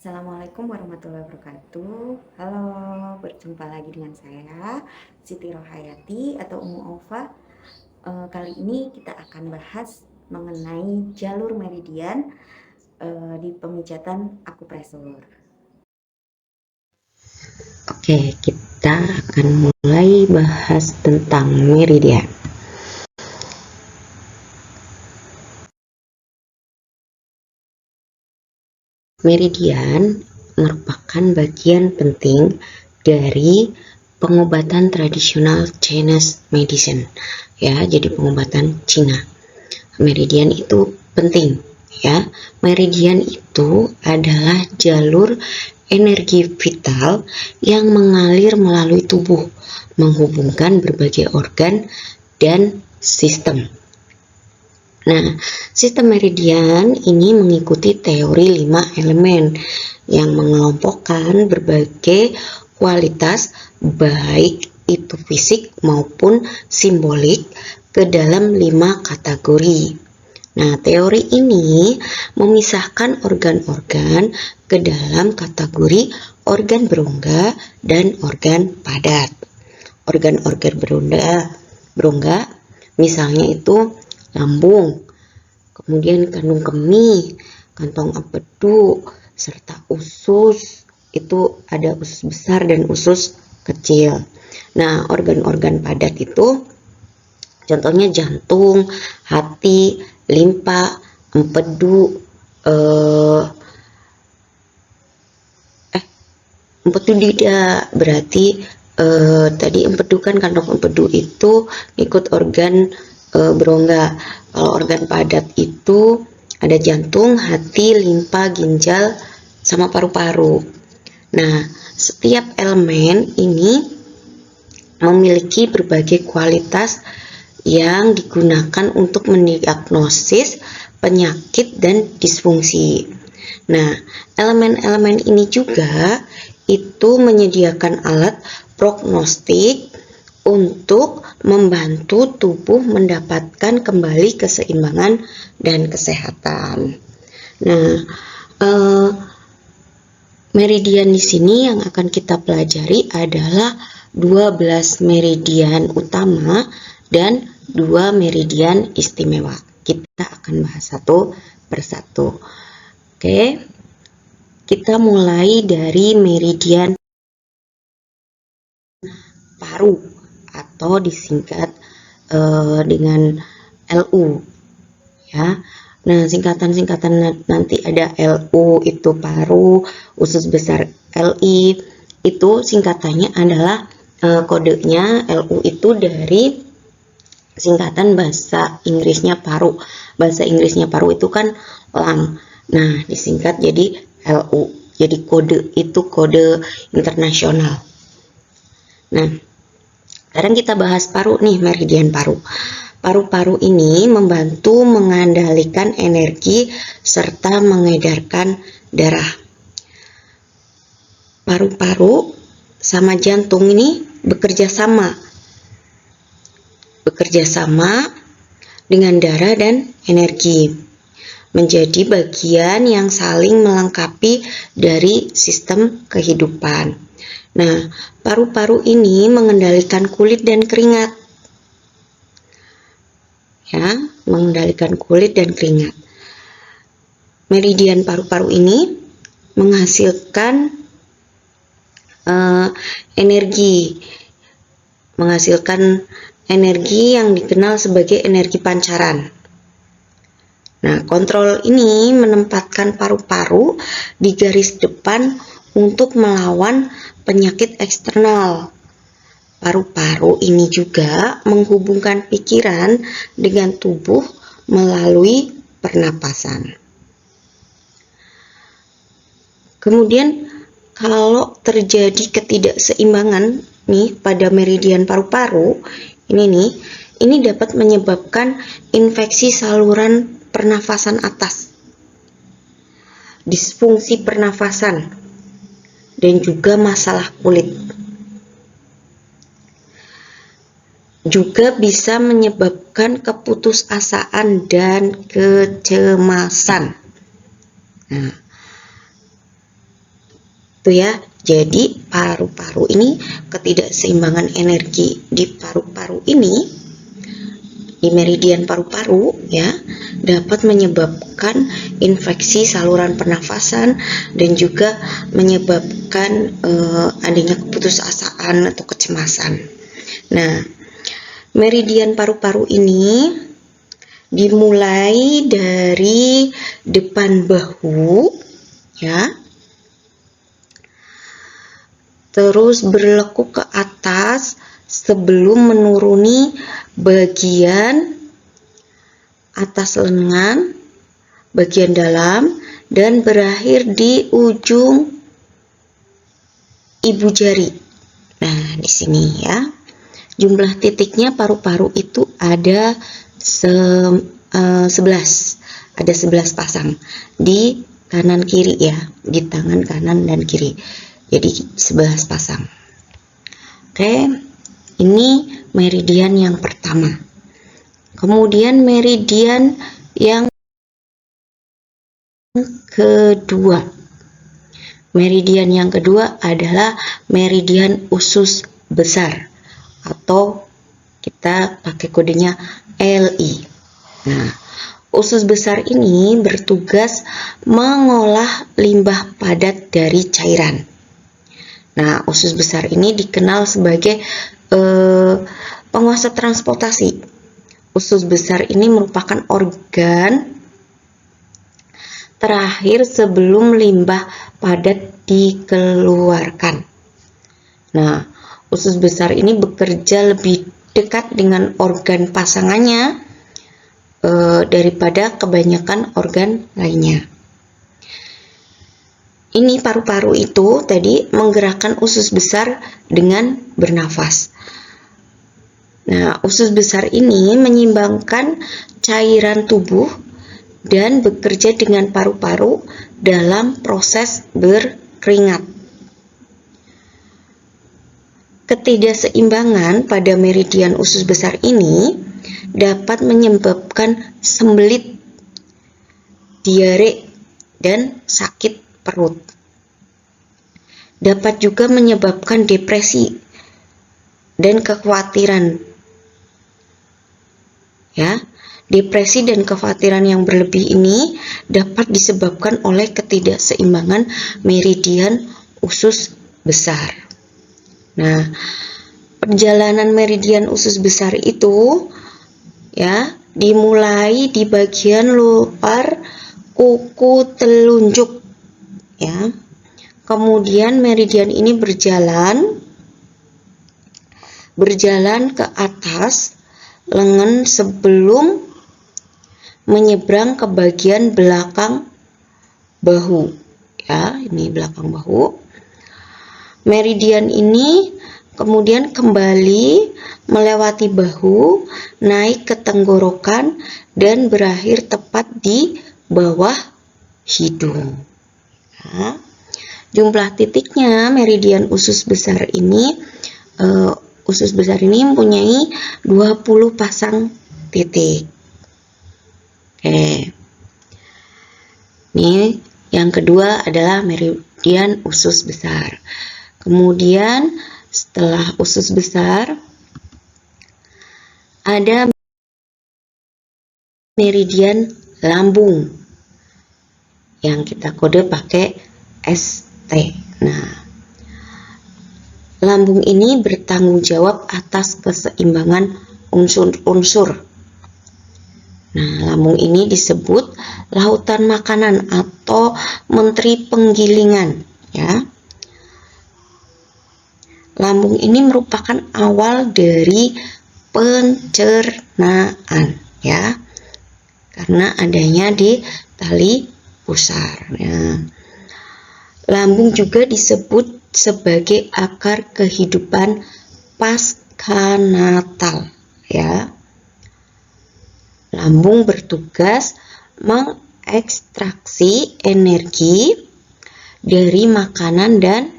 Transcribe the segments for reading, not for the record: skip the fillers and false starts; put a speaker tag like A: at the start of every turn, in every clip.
A: Assalamualaikum warahmatullahi wabarakatuh. Halo, berjumpa lagi dengan saya Siti Rohayati atau Umu Ova. Kali ini kita akan bahas mengenai jalur meridian di pemijatan akupresur.
B: Oke, kita akan mulai bahas tentang meridian. Meridian merupakan bagian penting dari pengobatan tradisional Chinese medicine. Ya, jadi pengobatan Cina. Meridian itu penting, ya. Meridian itu adalah jalur energi vital yang mengalir melalui tubuh, menghubungkan berbagai organ dan sistem. Nah, sistem meridian ini mengikuti teori 5 elemen yang mengelompokkan berbagai kualitas baik itu fisik maupun simbolik ke dalam 5 kategori. Nah, teori ini memisahkan organ-organ ke dalam kategori organ berongga dan organ padat. Organ-organ berongga misalnya itu lambung, kemudian kandung kemih, kantong empedu, serta usus. Itu ada usus besar dan usus kecil. Nah, organ-organ padat itu contohnya jantung, hati, limpa, empedu, empedu tidak berarti tadi empedu kan kantong empedu itu ikut organ berongga. Kalau organ padat itu ada jantung, hati, limpa, ginjal, sama paru-paru. Nah, setiap elemen ini memiliki berbagai kualitas yang digunakan untuk mendiagnosis penyakit dan disfungsi. Nah, elemen-elemen ini juga itu menyediakan alat prognostik untuk membantu tubuh mendapatkan kembali keseimbangan dan kesehatan. Nah, meridian di sini yang akan kita pelajari adalah 12 meridian utama dan 2 meridian istimewa. Kita akan bahas satu persatu. Oke, kita mulai dari meridian paru atau disingkat dengan LU, ya. Nah, singkatan-singkatan nanti ada LU itu paru, usus besar LI, itu singkatannya adalah kodenya LU itu dari singkatan bahasa Inggrisnya paru. Bahasa Inggrisnya paru itu kan lung. Nah, disingkat jadi LU. Jadi kode itu kode internasional. Nah, sekarang kita bahas paru nih, meridian paru. Paru-paru ini membantu mengendalikan energi serta mengedarkan darah. Paru-paru sama jantung ini bekerja sama dengan darah dan energi, menjadi bagian yang saling melengkapi dari sistem kehidupan. Nah, paru-paru ini mengendalikan kulit dan keringat. Ya, mengendalikan kulit dan keringat. Meridian paru-paru ini menghasilkan energi yang dikenal sebagai energi pancaran. Nah, kontrol ini menempatkan paru-paru di garis depan untuk melawan penyakit eksternal. Paru-paru ini juga menghubungkan pikiran dengan tubuh melalui pernapasan. Kemudian kalau terjadi ketidakseimbangan nih pada meridian paru-paru, ini dapat menyebabkan infeksi saluran pernafasan atas, disfungsi pernafasan, dan juga masalah kulit. Juga bisa menyebabkan keputusasaan dan kecemasan. Nah, Tuh ya, jadi paru-paru ini, ketidakseimbangan energi di paru-paru ini, di meridian paru-paru ya, dapat menyebabkan infeksi saluran pernafasan dan juga menyebabkan adanya keputusasaan atau kecemasan. Nah, meridian paru-paru ini dimulai dari depan bahu ya, terus berlekuk ke atas sebelum menuruni bagian atas lengan, bagian dalam, dan berakhir di ujung ibu jari. Nah, di sini ya, jumlah titiknya paru-paru itu ada 11, ada 11 pasang di kanan kiri ya, di tangan kanan dan kiri. Jadi 11 pasang. Oke, ini meridian yang pertama. Kemudian meridian yang kedua. Meridian yang kedua adalah meridian usus besar atau kita pakai kodenya LI. Nah, usus besar ini bertugas mengolah limbah padat dari cairan. Nah, usus besar ini dikenal sebagai penguasa transportasi. Usus besar ini merupakan organ terakhir sebelum limbah padat dikeluarkan. Nah, usus besar ini bekerja lebih dekat dengan organ pasangannya daripada kebanyakan organ lainnya. Ini paru-paru itu tadi menggerakkan usus besar dengan bernafas. Nah, usus besar ini menyeimbangkan cairan tubuh dan bekerja dengan paru-paru dalam proses berkeringat. Ketidakseimbangan pada meridian usus besar ini dapat menyebabkan sembelit, diare, dan sakit perut. Dapat juga menyebabkan depresi dan kekhawatiran. Ya, depresi dan kekhawatiran yang berlebih ini dapat disebabkan oleh ketidakseimbangan meridian usus besar. Nah, perjalanan meridian usus besar itu ya dimulai di bagian luar kuku telunjuk ya. Kemudian meridian ini berjalan ke atas lengan sebelum menyeberang ke bagian belakang bahu ya, ini belakang bahu. Meridian ini kemudian kembali melewati bahu, naik ke tenggorokan dan berakhir tepat di bawah hidung. Nah, jumlah titiknya meridian usus besar ini mempunyai 20 pasang titik. Oke. Ini yang kedua adalah meridian usus besar. Kemudian setelah usus besar ada meridian lambung yang kita kode pakai ST. Nah, lambung ini bertanggung jawab atas keseimbangan unsur-unsur. Nah, lambung ini disebut lautan makanan atau menteri penggilingan ya. Lambung ini merupakan awal dari pencernaan ya, karena adanya di tali pusar. Ya. Lambung juga disebut sebagai akar kehidupan pasca-natal ya. Lambung bertugas mengekstraksi energi dari makanan dan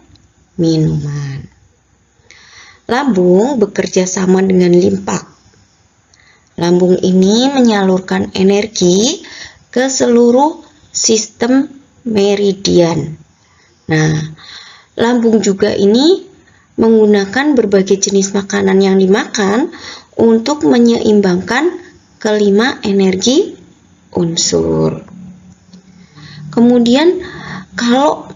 B: minuman. Lambung bekerja sama dengan limpa. Lambung ini menyalurkan energi ke seluruh sistem meridian. Nah, lambung juga ini menggunakan berbagai jenis makanan yang dimakan untuk menyeimbangkan kelima energi unsur. Kemudian kalau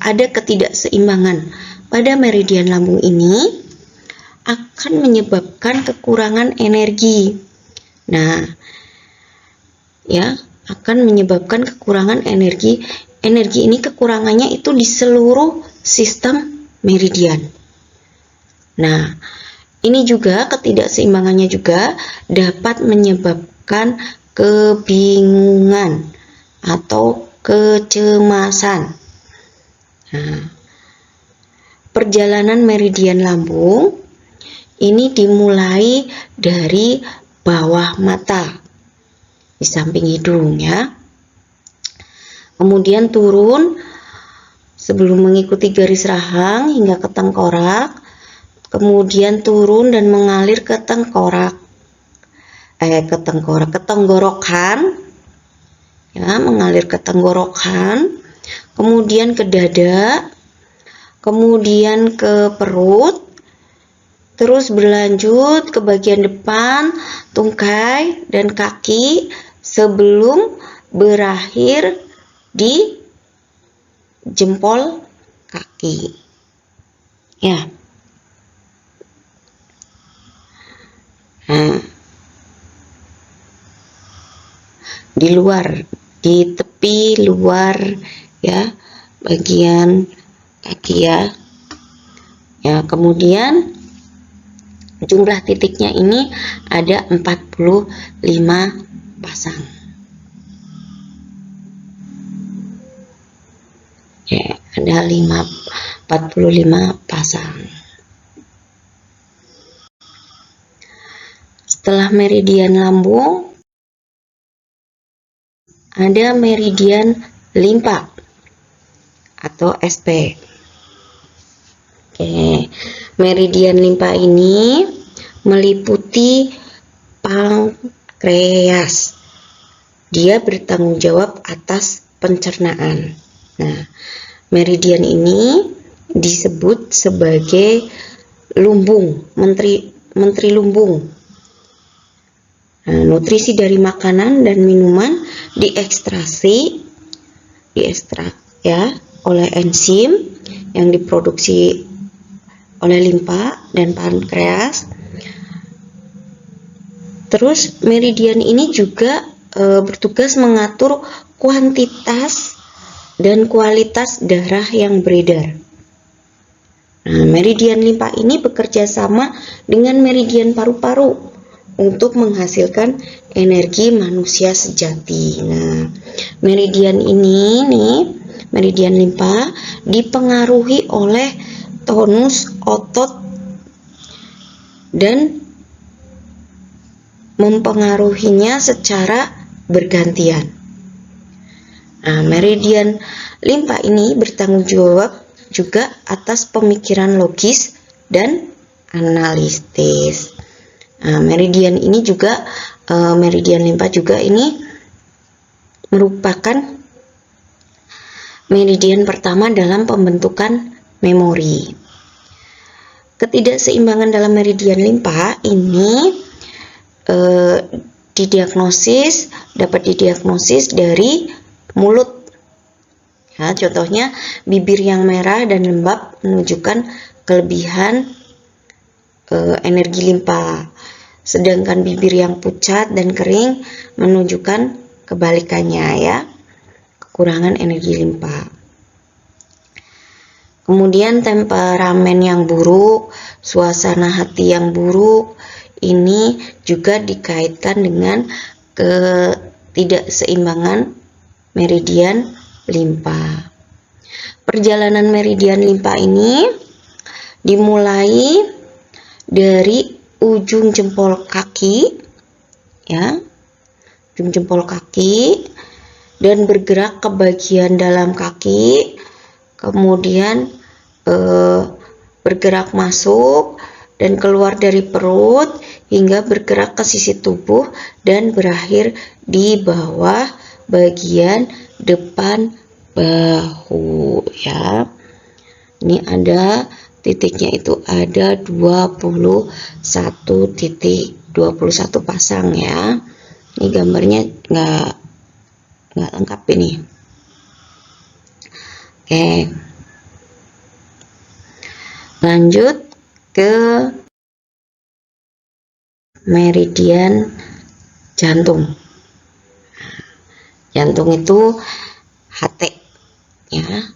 B: ada ketidakseimbangan pada meridian lambung ini akan menyebabkan kekurangan energi. Nah, ya, akan menyebabkan kekurangan energi. Energi ini kekurangannya itu di seluruh sistem meridian. Nah, ini juga ketidakseimbangannya juga dapat menyebabkan kebingungan atau kecemasan. Nah, perjalanan meridian lambung ini dimulai dari bawah mata di samping hidung ya. Kemudian turun sebelum mengikuti garis rahang hingga ke tengkorak. Kemudian turun dan mengalir ke tenggorokan. Ya, mengalir ke tenggorokan. Kemudian ke dada. Kemudian ke perut. Terus berlanjut ke bagian depan, tungkai, dan kaki sebelum berakhir di jempol kaki. Ya. Nah, di luar, di tepi luar ya, bagian kaki ya. Ya, kemudian jumlah titiknya ini ada 45 pasang. Ya, ada 45 pasang. Setelah meridian lambung, ada meridian limpa atau SP. Oke, meridian limpa ini meliputi pankreas. Dia bertanggung jawab atas pencernaan. Nah, meridian ini disebut sebagai lumbung, menteri lumbung. Nah, nutrisi dari makanan dan minuman diekstrak ya oleh enzim yang diproduksi oleh limpa dan pankreas. Terus meridian ini juga bertugas mengatur kuantitas dan kualitas darah yang beredar. Nah, meridian limpa ini bekerja sama dengan meridian paru-paru untuk menghasilkan energi manusia sejati. Nah, meridian ini nih, meridian limpa dipengaruhi oleh tonus otot dan mempengaruhinya secara bergantian. Nah, meridian limpa ini bertanggung jawab juga atas pemikiran logis dan analitis. Nah, meridian limpa juga ini merupakan meridian pertama dalam pembentukan memori. Ketidakseimbangan dalam meridian limpa ini dapat didiagnosis dari mulut. Ya, contohnya bibir yang merah dan lembab menunjukkan kelebihan energi limpa, sedangkan bibir yang pucat dan kering menunjukkan kebalikannya ya, kekurangan energi limpa. Kemudian temperamen yang buruk, suasana hati yang buruk, ini juga dikaitkan dengan ketidakseimbangan meridian limpa. Perjalanan meridian limpa ini dimulai dari ujung jempol kaki, ya, ujung jempol kaki, dan bergerak ke bagian dalam kaki, kemudian bergerak masuk dan keluar dari perut hingga bergerak ke sisi tubuh dan berakhir di bawah bagian depan bahu ya. Ini ada titiknya, itu ada 21 titik, 21 pasang ya. Ini gambarnya nggak lengkap ini. Oke, lanjut ke meridian jantung. Jantung itu HT ya,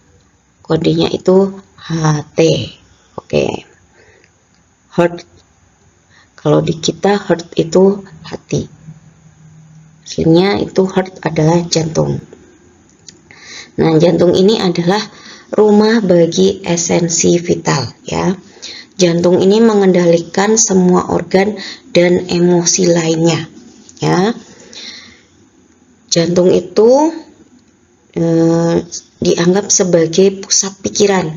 B: kodenya itu HT. Oke, heart, kalau di kita heart itu hati, aslinya itu heart adalah jantung. Nah, jantung ini adalah rumah bagi esensi vital ya. Jantung ini mengendalikan semua organ dan emosi lainnya ya. Jantung itu dianggap sebagai pusat pikiran.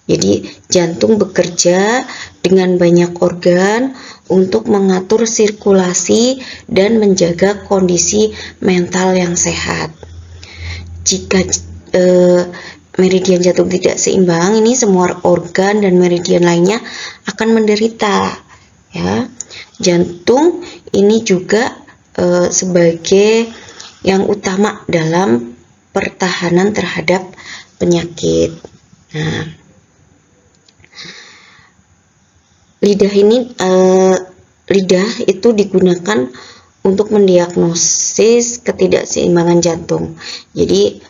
B: Jadi jantung bekerja dengan banyak organ untuk mengatur sirkulasi dan menjaga kondisi mental yang sehat. Jika meridian jantung tidak seimbang, ini semua organ dan meridian lainnya akan menderita ya. Jantung ini juga sebagai yang utama dalam pertahanan terhadap penyakit. Nah, lidah itu digunakan untuk mendiagnosis ketidakseimbangan jantung. Jadi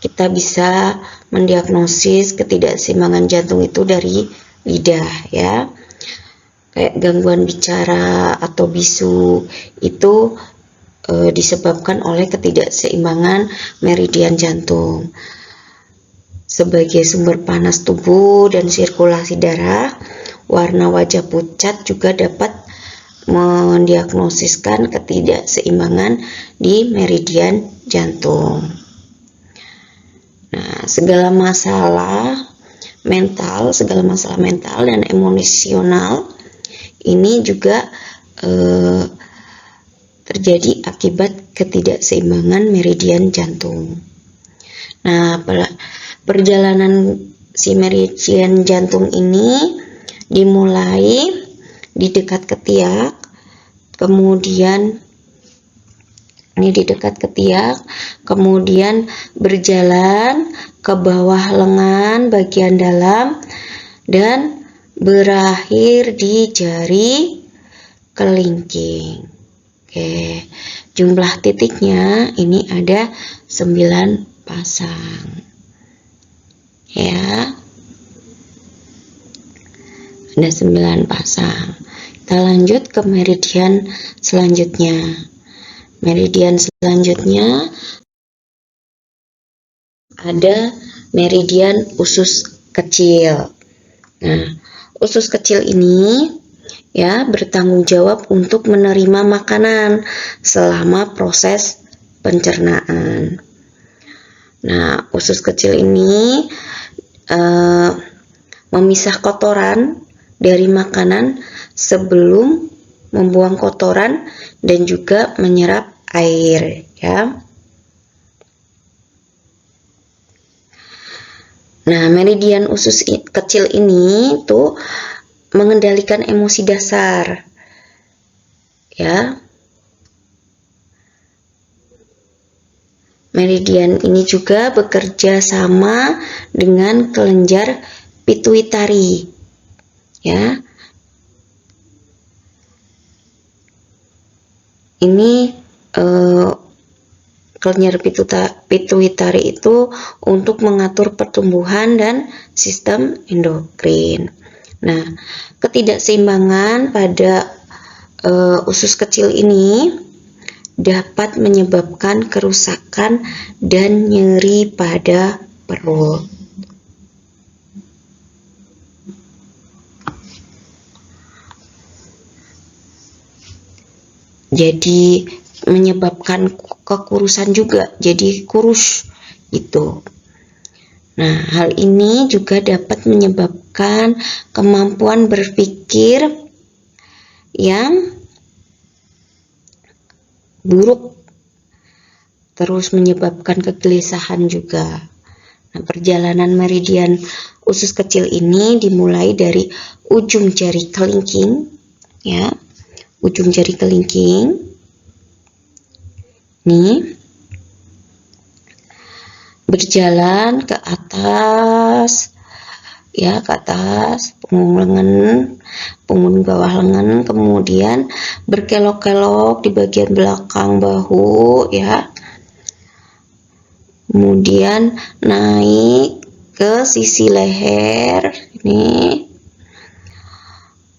B: kita bisa mendiagnosis ketidakseimbangan jantung itu dari lidah ya. Kayak gangguan bicara atau bisu itu disebabkan oleh ketidakseimbangan meridian jantung. Sebagai sumber panas tubuh dan sirkulasi darah, warna wajah pucat juga dapat mendiagnosiskan ketidakseimbangan di meridian jantung. Nah, segala masalah mental dan emosional ini juga terjadi akibat ketidakseimbangan meridian jantung. Nah, perjalanan si meridian jantung ini dimulai di dekat ketiak, kemudian berjalan ke bawah lengan bagian dalam dan berakhir di jari kelingking. Oke, jumlah titiknya ini ada 9 pasang ya, ada 9 pasang. Kita lanjut ke meridian selanjutnya. Meridian selanjutnya ada meridian usus kecil. Nah, usus kecil ini ya bertanggung jawab untuk menerima makanan selama proses pencernaan. Nah, usus kecil ini memisah kotoran dari makanan sebelum membuang kotoran dan juga menyerap air ya. Nah, meridian usus kecil ini tuh mengendalikan emosi dasar ya. Meridian ini juga bekerja sama dengan kelenjar pituitari ya. Ini kelenjar pituitari itu untuk mengatur pertumbuhan dan sistem endokrin. Nah, ketidakseimbangan pada usus kecil ini dapat menyebabkan kerusakan dan nyeri pada perut. Jadi menyebabkan kekurusan juga, jadi kurus gitu. Nah, hal ini juga dapat menyebabkan kemampuan berpikir yang buruk, terus menyebabkan kegelisahan juga. Nah, perjalanan meridian usus kecil ini dimulai dari ujung jari kelingking, ya, ujung jari kelingking. Nih, berjalan ke atas, ya, ke atas punggung lengan, punggung bawah lengan, kemudian berkelok-kelok di bagian belakang bahu, ya. Kemudian naik ke sisi leher ini,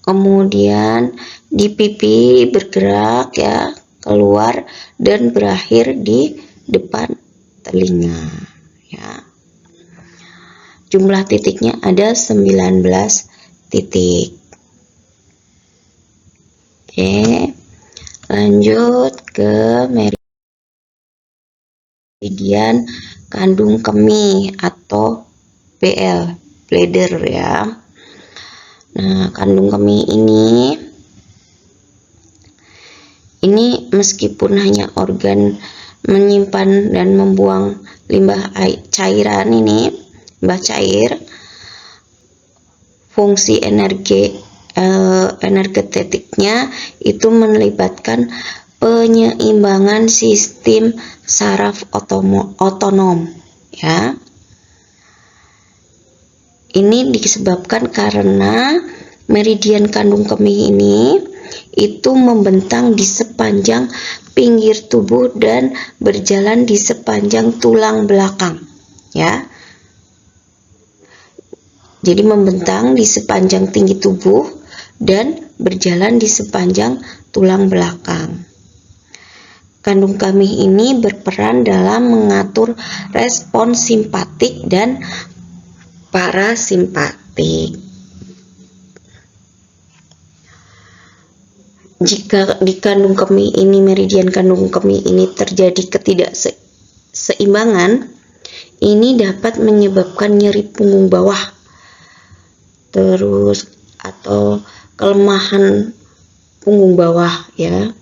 B: kemudian di pipi bergerak, ya, keluar dan berakhir di depan telinga, ya. Jumlah titiknya ada 19 titik. Oke, lanjut ke meridian kandung kemih atau BL, bladder, ya. Nah, kandung kemih ini meskipun hanya organ menyimpan dan membuang limbah cairan ini, limbah cair, fungsi energetiknya itu melibatkan penyeimbangan sistem saraf otonom, ya. Ini disebabkan karena meridian kandung kemih ini itu membentang di sepanjang pinggir tubuh dan berjalan di sepanjang tulang belakang, ya. Jadi membentang di sepanjang tinggi tubuh dan berjalan di sepanjang tulang belakang. Kandung kemih ini berperan dalam mengatur respons simpatik dan parasimpatik. Jika di kandung kemih ini, meridian kandung kemih ini terjadi ketidakseimbangan, ini dapat menyebabkan nyeri punggung bawah, terus atau kelemahan punggung bawah, ya.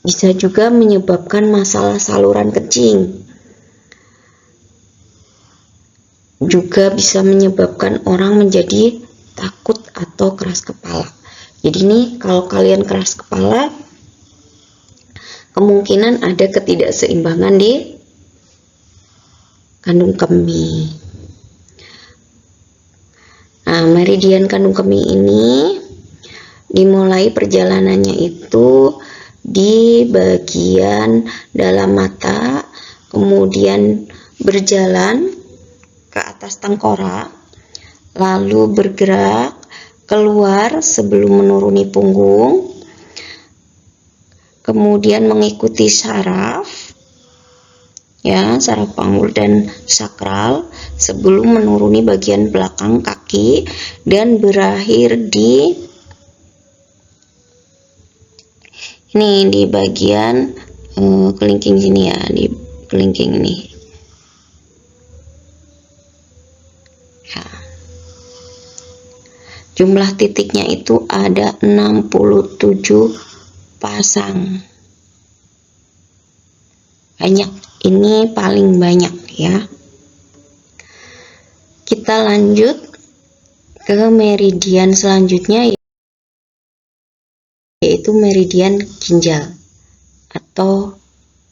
B: Bisa juga menyebabkan masalah saluran kencing. Juga bisa menyebabkan orang menjadi takut atau keras kepala. Jadi nih, kalau kalian keras kepala, kemungkinan ada ketidakseimbangan di kandung kemih. Nah, meridian kandung kemih ini dimulai perjalanannya itu di bagian dalam mata, kemudian berjalan ke atas tengkorak, lalu bergerak keluar sebelum menuruni punggung, kemudian mengikuti saraf, ya, saraf panggul dan sakral sebelum menuruni bagian belakang kaki dan berakhir di bagian kelingking sini, ya, di kelingking ini. Ya. Jumlah titiknya itu ada 67 pasang. Banyak, ini paling banyak, ya. Kita lanjut ke meridian selanjutnya, yaitu meridian ginjal atau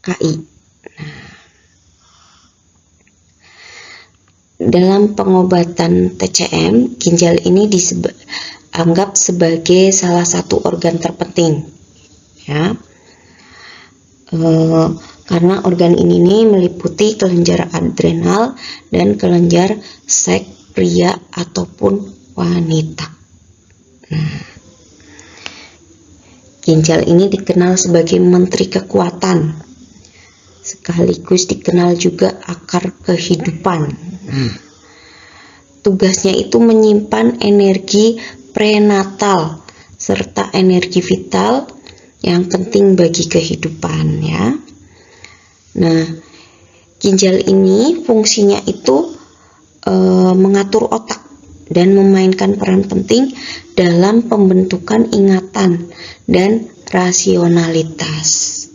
B: KI. Nah, dalam pengobatan TCM, ginjal ini dianggap sebagai salah satu organ terpenting, ya. Karena organ ini meliputi kelenjar adrenal dan kelenjar seks pria ataupun wanita. Nah, ginjal ini dikenal sebagai menteri kekuatan, sekaligus dikenal juga akar kehidupan. Tugasnya itu menyimpan energi prenatal serta energi vital yang penting bagi kehidupan, ya. Nah, ginjal ini fungsinya itu mengatur otak dan memainkan peran penting dalam pembentukan ingatan dan rasionalitas.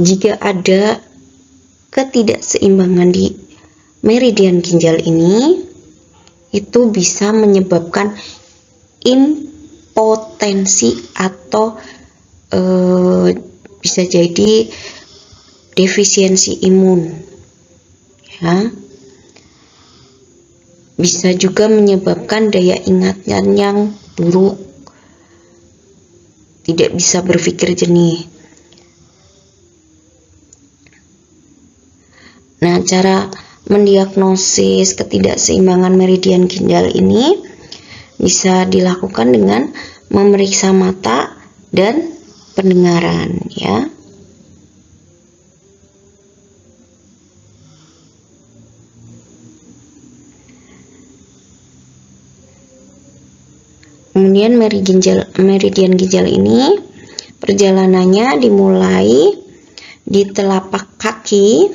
B: Jika ada ketidakseimbangan di meridian ginjal ini itu bisa menyebabkan impotensi atau bisa jadi defisiensi imun, ya. Bisa juga menyebabkan daya ingatan yang buruk, tidak bisa berpikir jernih. Nah, cara mendiagnosis ketidakseimbangan meridian ginjal ini bisa dilakukan dengan memeriksa mata dan pendengaran, ya. Kemudian meridian ginjal ini perjalanannya dimulai di telapak kaki,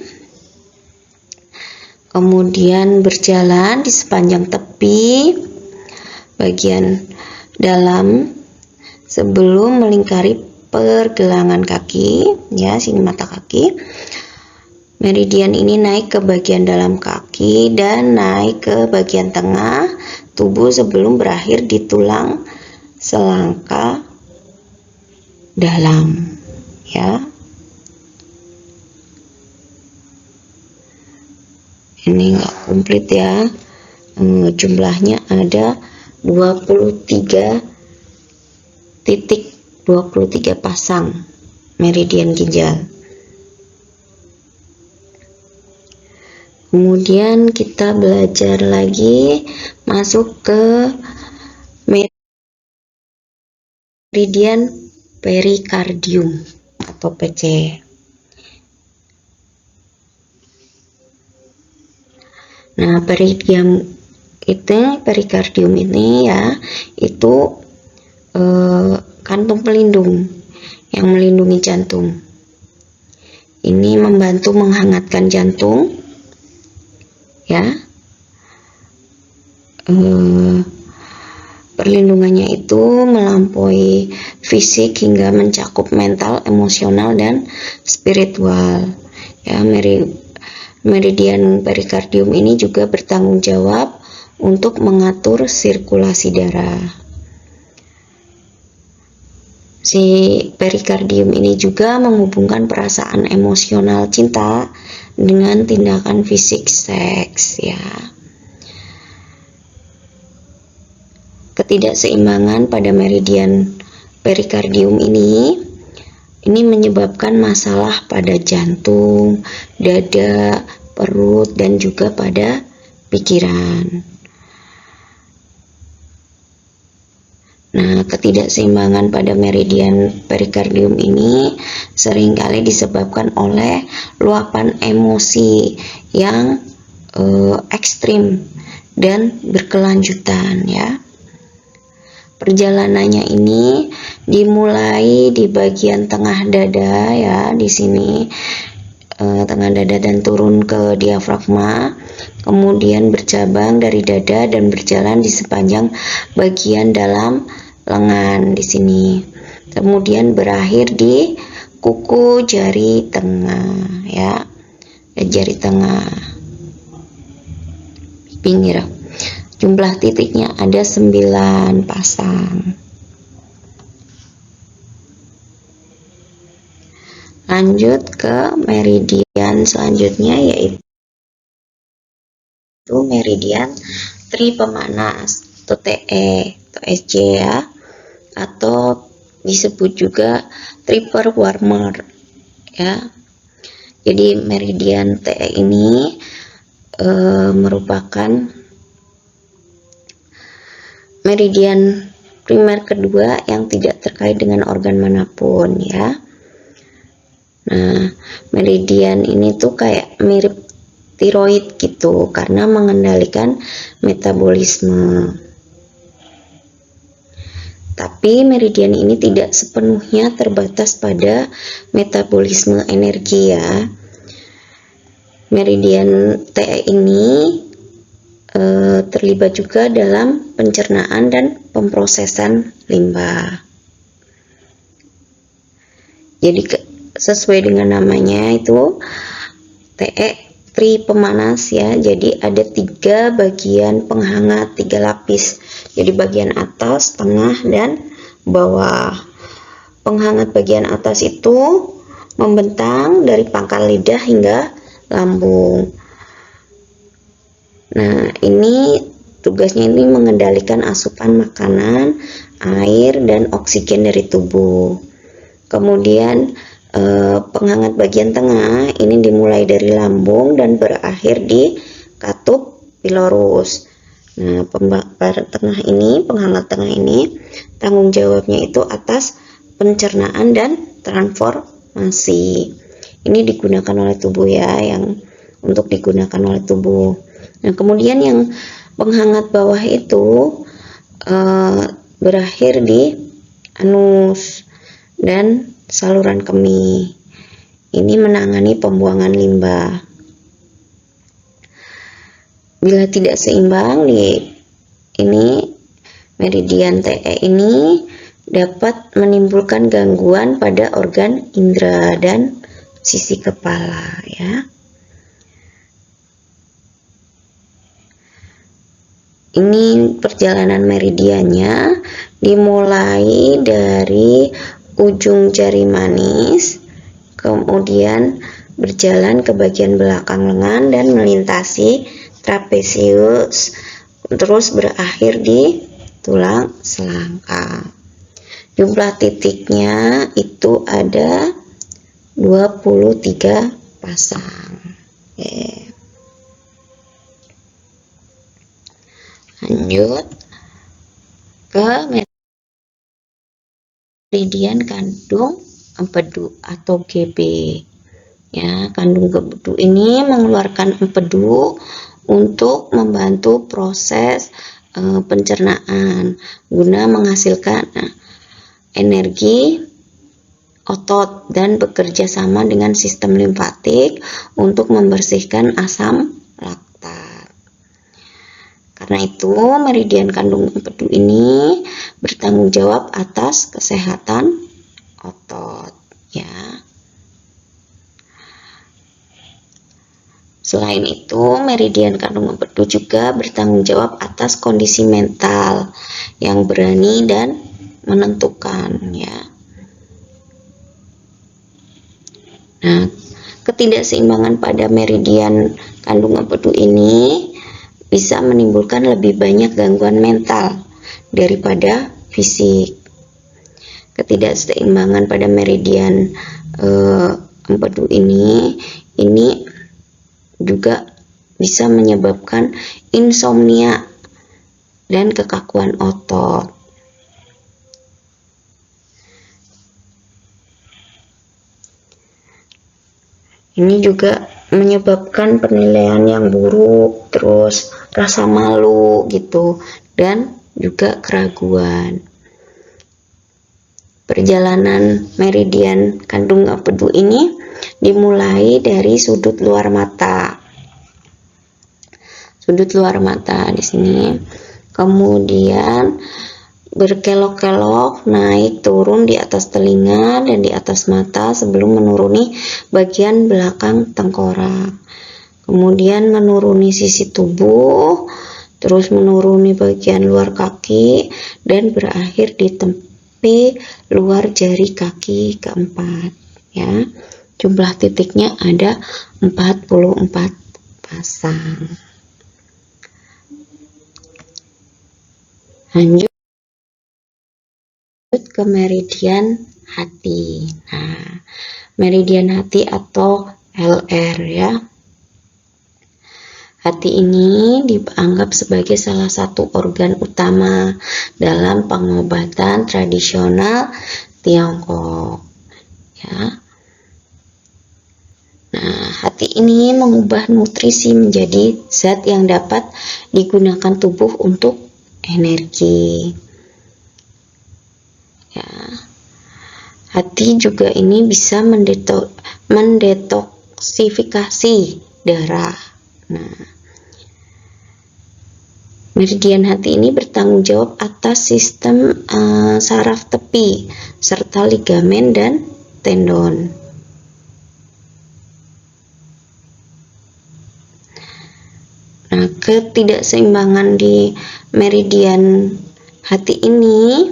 B: kemudian berjalan di sepanjang tepi bagian dalam sebelum melingkari pergelangan kaki, ya, sini mata kaki. Meridian ini naik ke bagian dalam kaki dan naik ke bagian tengah tubuh sebelum berakhir di tulang selangka dalam, ya. Ini enggak komplit, ya. Jumlahnya ada 23 titik, 23 pasang meridian ginjal. Kemudian kita belajar lagi masuk ke meridian perikardium atau PC. Nah, perikardium ini, ya, itu kantung pelindung yang melindungi jantung. Ini membantu menghangatkan jantung, ya. Perlindungannya itu melampaui fisik hingga mencakup mental, emosional, dan spiritual, ya. Meridian perikardium ini juga bertanggung jawab untuk mengatur sirkulasi darah. Si perikardium ini juga menghubungkan perasaan emosional cinta dengan tindakan fisik seks, ya. Ketidakseimbangan pada meridian perikardium ini menyebabkan masalah pada jantung, dada, perut, dan juga pada pikiran. Nah, ketidakseimbangan pada meridian perikardium ini seringkali disebabkan oleh luapan emosi yang ekstrim dan berkelanjutan, ya. Perjalanannya ini dimulai di bagian tengah dada, ya, di sini tengah dada dan turun ke diafragma, kemudian bercabang dari dada dan berjalan di sepanjang bagian dalam lengan di sini, kemudian berakhir di kuku jari tengah, ya, jari tengah pinggir. Jumlah titiknya ada 9 pasang. Lanjut ke meridian selanjutnya, yaitu meridian tripemanas atau TE atau SC, ya, atau disebut juga tripper warmer, ya. Jadi meridian TE ini merupakan meridian primer kedua yang tidak terkait dengan organ manapun, ya. Nah, meridian ini tuh kayak mirip tiroid gitu karena mengendalikan metabolisme. Tapi meridian ini tidak sepenuhnya terbatas pada metabolisme energi, ya. Meridian TE ini terlibat juga dalam pencernaan dan pemrosesan limpa. Jadi sesuai dengan namanya itu, TE tri pemanas ya, jadi ada 3 bagian penghangat, 3 lapis, jadi bagian atas, tengah, dan bawah. Penghangat bagian atas itu membentang dari pangkal lidah hingga lambung. Nah, ini tugasnya ini mengendalikan asupan makanan, air, dan oksigen dari tubuh. Kemudian penghangat bagian tengah ini dimulai dari lambung dan berakhir di katup pilorus. Nah, penghangat tengah ini tanggung jawabnya itu atas pencernaan dan transformasi. Ini digunakan oleh tubuh ya, yang untuk digunakan oleh tubuh. Nah, kemudian yang penghangat bawah itu berakhir di anus dan saluran kemih. Ini menangani pembuangan limbah. Bila tidak seimbang meridian TE ini dapat menimbulkan gangguan pada organ indera dan sisi kepala ya. Ini perjalanan meridiannya dimulai dari ujung jari manis, kemudian berjalan ke bagian belakang lengan dan melintasi trapesius, terus berakhir di tulang selangkang. Jumlah titiknya itu ada 23 pasang. Oke. Lanjut ke meridian kandung empedu atau GB. Ya, kandung empedu ini mengeluarkan empedu untuk membantu proses pencernaan guna menghasilkan energi otot dan bekerja sama dengan sistem limfatik untuk membersihkan asam laktat. Karena itu, meridian kandung empedu ini bertanggung jawab atas kesehatan otot, ya. Selain itu, meridian kandung empedu juga bertanggung jawab atas kondisi mental yang berani dan menentukan, ya. Nah, ketidakseimbangan pada meridian kandung empedu ini bisa menimbulkan lebih banyak gangguan mental daripada fisik. Ketidakseimbangan pada meridian empedu ini juga bisa menyebabkan insomnia dan kekakuan otot. Ini juga menyebabkan penilaian yang buruk, terus rasa malu gitu, dan juga keraguan. Perjalanan meridian kandung empedu ini dimulai dari sudut luar mata. Sudut luar mata di sini. Kemudian berkelok-kelok naik turun di atas telinga dan di atas mata sebelum menuruni bagian belakang tengkorak, kemudian menuruni sisi tubuh, terus menuruni bagian luar kaki dan berakhir di tepi luar jari kaki keempat ya. Jumlah titiknya ada 44 pasang. Lanjut ke meridian hati. Nah, meridian hati atau LR ya. Hati ini dianggap sebagai salah satu organ utama dalam pengobatan tradisional Tiongkok. Ya. Nah, hati ini mengubah nutrisi menjadi zat yang dapat digunakan tubuh untuk energi. Ya. Hati juga ini bisa mendetoksifikasi darah. Nah, meridian hati ini bertanggung jawab atas sistem saraf tepi serta ligamen dan tendon. Nah, ketidakseimbangan di meridian hati ini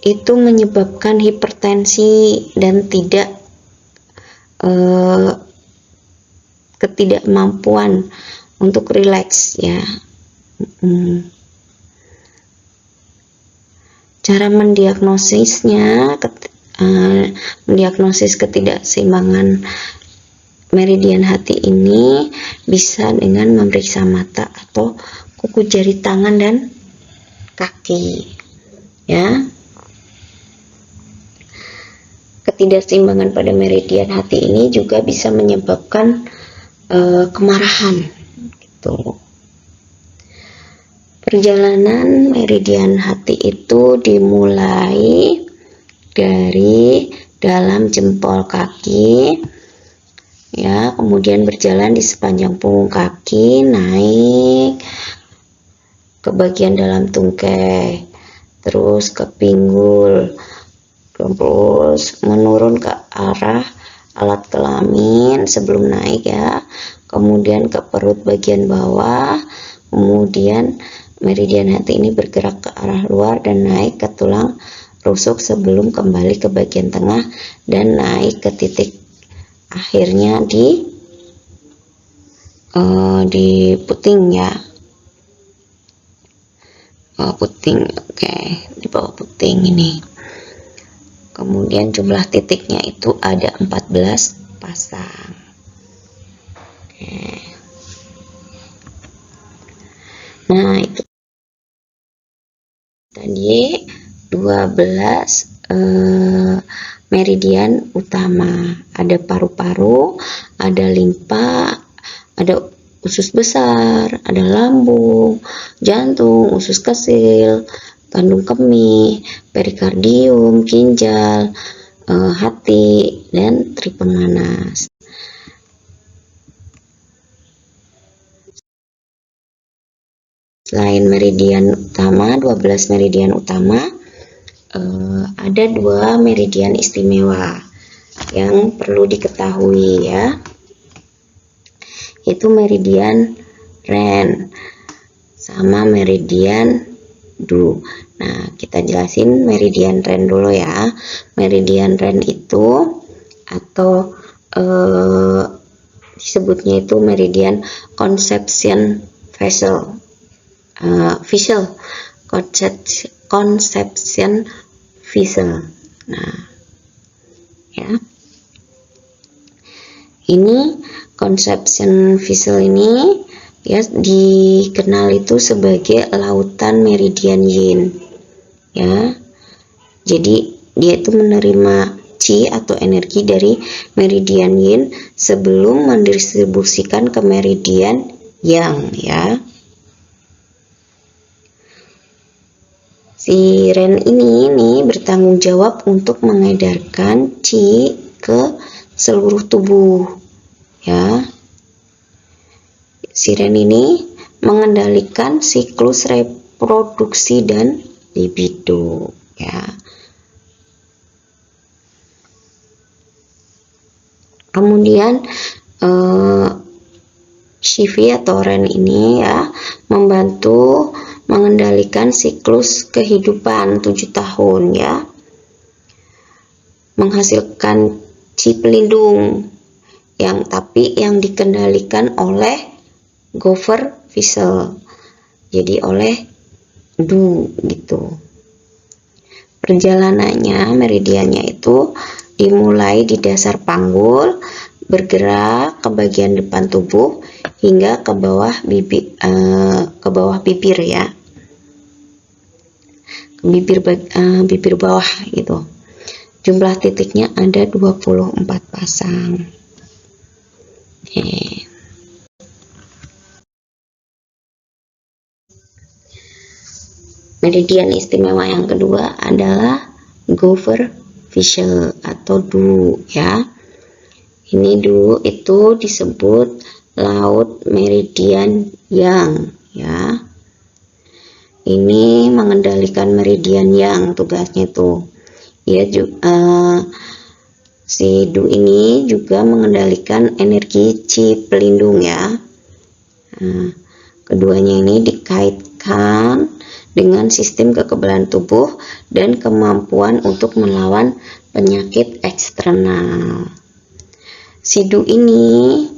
B: itu menyebabkan hipertensi dan ketidakmampuan untuk rileks ya. Cara mendiagnosisnya, mendiagnosis ketidakseimbangan meridian hati ini bisa dengan memeriksa mata atau kuku jari tangan dan kaki ya. Ketidakseimbangan pada meridian hati ini juga bisa menyebabkan kemarahan gitu. Perjalanan meridian hati itu dimulai dari dalam jempol kaki ya, kemudian berjalan di sepanjang punggung kaki, naik ke bagian dalam tungkai, terus ke pinggul, terus menurun ke arah alat kelamin sebelum naik ya, kemudian ke perut bagian bawah, kemudian meridian hati ini bergerak ke arah luar dan naik ke tulang rusuk sebelum kembali ke bagian tengah dan naik ke titik akhirnya di puting ya, puting. Oke, di bawah puting ini. Kemudian jumlah titiknya itu ada 14 pasang. Oke. Nah, itu tadi 12 meridian utama. Ada paru-paru, ada limpa, ada usus besar, ada lambung, jantung, usus kecil, kandung kemih, perikardium, ginjal, hati, dan tripun nanas. Selain meridian utama, 12 meridian utama, ada 2 meridian istimewa yang perlu diketahui ya, yaitu meridian Ren sama meridian Du. Nah, kita jelasin meridian Ren dulu ya. Meridian Ren itu atau disebutnya itu meridian conception vessel. Conception vessel. Nah, ya. Ini conception vessel ini ya dikenal itu sebagai lautan meridian yin. Ya. Jadi dia itu menerima chi atau energi dari meridian yin sebelum mendistribusikan ke meridian yang ya. Si Ren ini bertanggung jawab untuk mengedarkan chi ke seluruh tubuh ya. Si Ren ini mengendalikan siklus reproduksi dan libido ya. Kemudian Shivi atau Ren ini ya membantu mengendalikan siklus kehidupan 7 tahun ya, menghasilkan chi pelindung tapi yang dikendalikan oleh Gopher vessel, jadi oleh Du gitu. Perjalanannya meridiannya itu dimulai di dasar panggul, bergerak ke bagian depan tubuh hingga ke bawah bibir ya, bibir bawah gitu. Jumlah titiknya ada 24 pasang. Meridian istimewa yang kedua adalah Gopher vessel atau Du ya. Ini Du itu disebut laut meridian yang ya. Ini mengendalikan meridian yang tugasnya itu. Ya si Du ini juga mengendalikan energi chi pelindung ya. Nah, keduanya ini dikaitkan dengan sistem kekebalan tubuh dan kemampuan untuk melawan penyakit eksternal. SIDU ini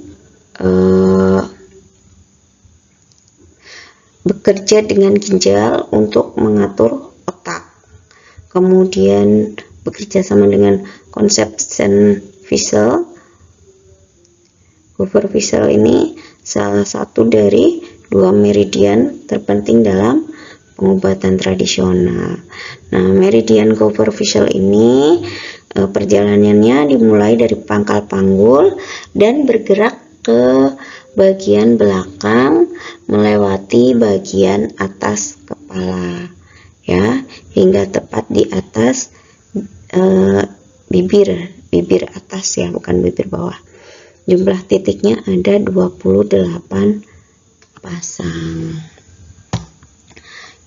B: bekerja dengan ginjal untuk mengatur otak. Kemudian bekerja sama dengan conception vessel. Gopher vessel ini salah satu dari 2 meridian terpenting dalam pengobatan tradisional. Nah, meridian Gopher vessel ini perjalanannya dimulai dari pangkal panggul dan bergerak ke bagian belakang melewati bagian atas kepala, ya, hingga tepat di atas bibir atas, ya, bukan bibir bawah. Jumlah titiknya ada 28 pasang.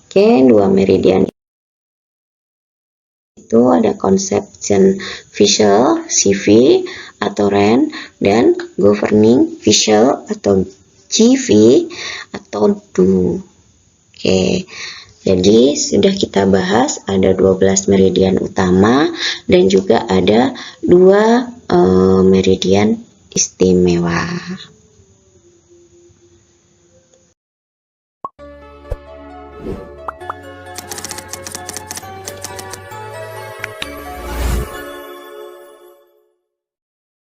B: Oke, 2 meridian itu ada conception vessel CV atau REN dan governing vessel atau GV atau DO. Oke, jadi sudah kita bahas ada 12 meridian utama dan juga ada 2 meridian istimewa.